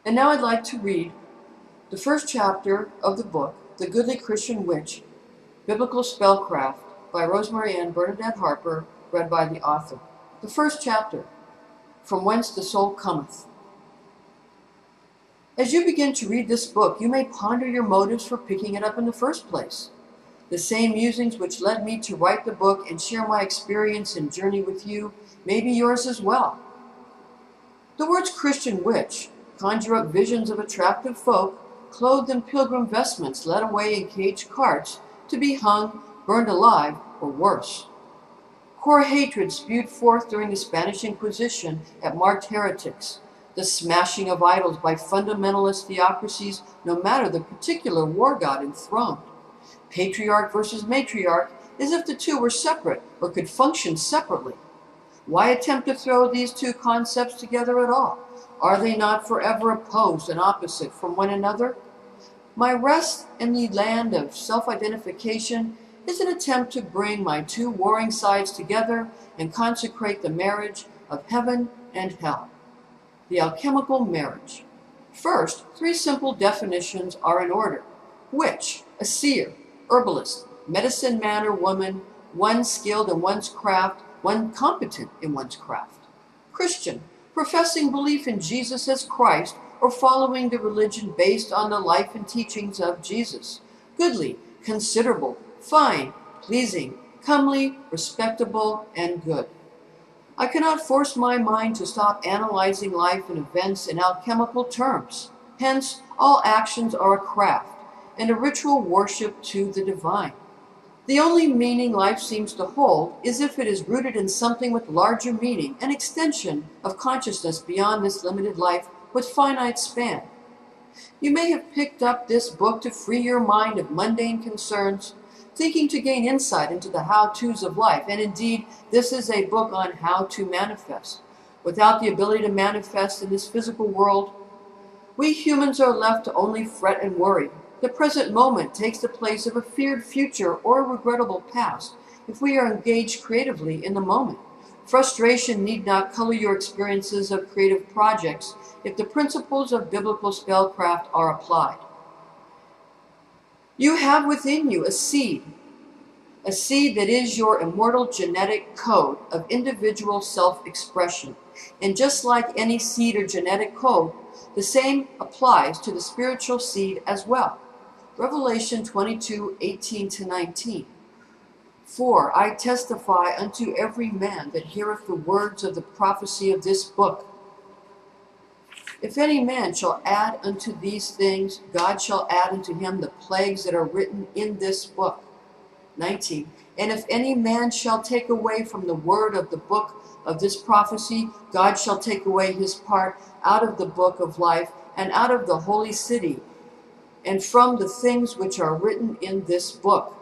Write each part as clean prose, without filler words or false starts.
And now I'd like to read the first chapter of the book, The Goodly Christian Witch, Biblical Spellcraft, by Rosemary A. and Bernadette Harper, read by the author. The first chapter, From Whence the Soul Cometh. As you begin to read this book, you may ponder your motives for picking it up in the first place. The same musings which led me to write the book and share my experience and journey with you may be yours as well. The words Christian witch conjure up visions of attractive folk clothed in pilgrim vestments, led away in caged carts to be hung, burned alive, or worse. Core hatred spewed forth during the Spanish Inquisition at marked heretics, the smashing of idols by fundamentalist theocracies, no matter the particular war god enthroned. Patriarch versus matriarch, as if the two were separate or could function separately. Why attempt to throw these two concepts together at all? Are they not forever opposed and opposite from one another? My rest in the land of self-identification is an attempt to bring my two warring sides together and consecrate the marriage of heaven and hell. The alchemical marriage. First, three simple definitions are in order. Witch, a seer, herbalist, medicine man or woman, one skilled in one's craft, one competent in one's craft. Christian, professing belief in Jesus as Christ or following the religion based on the life and teachings of Jesus. Goodly, considerable, fine, pleasing, comely, respectable, and good. I cannot force my mind to stop analyzing life and events in alchemical terms. Hence, all actions are a craft and a ritual worship to the divine. The only meaning life seems to hold is if it is rooted in something with larger meaning, an extension of consciousness beyond this limited life with finite span. You may have picked up this book to free your mind of mundane concerns, thinking to gain insight into the how-tos of life, and indeed, this is a book on how to manifest. Without the ability to manifest in this physical world, we humans are left to only fret and worry. The present moment takes the place of a feared future or a regrettable past if we are engaged creatively in the moment. Frustration need not color your experiences of creative projects if the principles of biblical spellcraft are applied. You have within you a seed that is your immortal genetic code of individual self-expression. And just like any seed or genetic code, the same applies to the spiritual seed as well. Revelation 22:18-19. For I testify unto every man that heareth the words of the prophecy of this book. If any man shall add unto these things, God shall add unto him the plagues that are written in this book. 19. And if any man shall take away from the word of the book of this prophecy, God shall take away his part out of the book of life and out of the holy city, and from the things which are written in this book.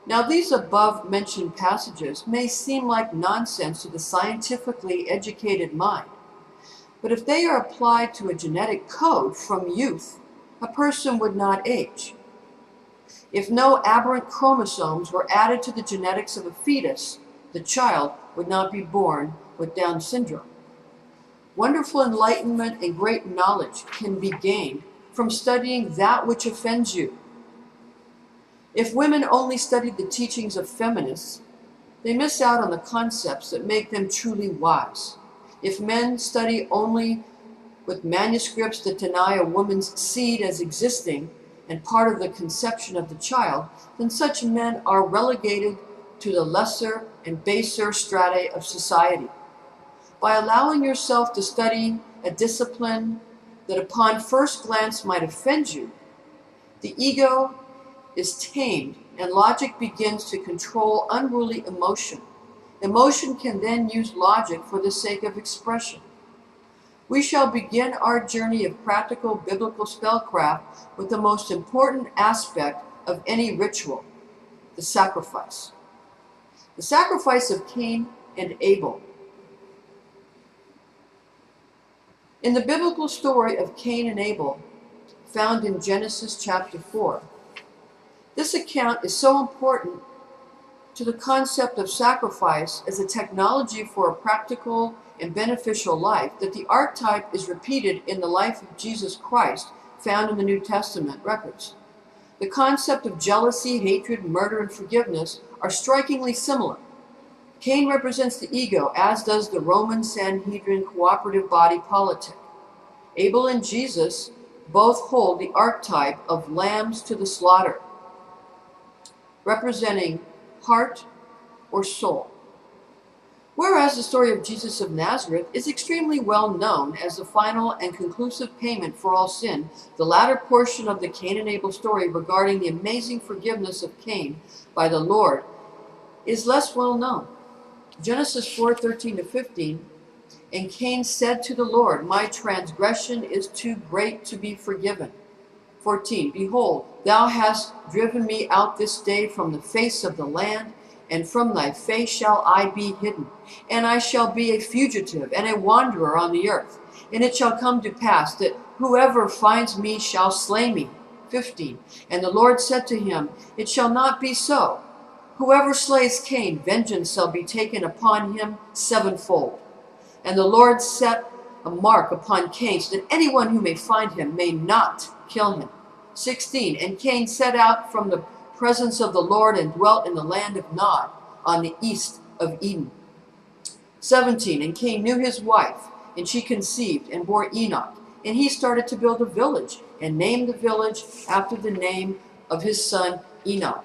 Now these above mentioned passages may seem like nonsense to the scientifically educated mind, but if they are applied to a genetic code from youth, a person would not age. If no aberrant chromosomes were added to the genetics of a fetus, the child would not be born with Down syndrome. Wonderful enlightenment and great knowledge can be gained from studying that which offends you. If women only studied the teachings of feminists, they miss out on the concepts that make them truly wise. If men study only with manuscripts that deny a woman's seed as existing and part of the conception of the child, then such men are relegated to the lesser and baser strata of society. By allowing yourself to study a discipline that upon first glance might offend you, the ego is tamed and logic begins to control unruly emotion. Emotion can then use logic for the sake of expression. We shall begin our journey of practical biblical spellcraft with the most important aspect of any ritual, the sacrifice. The sacrifice of Cain and Abel. In the biblical story of Cain and Abel, found in Genesis chapter 4, this account is so important to the concept of sacrifice as a technology for a practical and beneficial life, that the archetype is repeated in the life of Jesus Christ found in the New Testament records. The concept of jealousy, hatred, murder, and forgiveness are strikingly similar. Cain represents the ego, as does the Roman Sanhedrin cooperative body politic. Abel and Jesus both hold the archetype of lambs to the slaughter, representing heart or soul. Whereas the story of Jesus of Nazareth is extremely well known as the final and conclusive payment for all sin, the latter portion of the Cain and Abel story regarding the amazing forgiveness of Cain by the Lord is less well known. Genesis 4:13-15, and Cain said to the Lord, my transgression is too great to be forgiven. 14, behold, thou hast driven me out this day from the face of the land, and from thy face shall I be hidden, and I shall be a fugitive and a wanderer on the earth. And it shall come to pass that whoever finds me shall slay me. 15, and the Lord said to him, it shall not be so. Whoever slays Cain, vengeance shall be taken upon him sevenfold. And the Lord set a mark upon Cain, so that anyone who may find him may not kill him. 16, and Cain set out from the presence of the Lord and dwelt in the land of Nod, on the east of Eden. 17, and Cain knew his wife, and she conceived and bore Enoch. And he started to build a village, and named the village after the name of his son Enoch.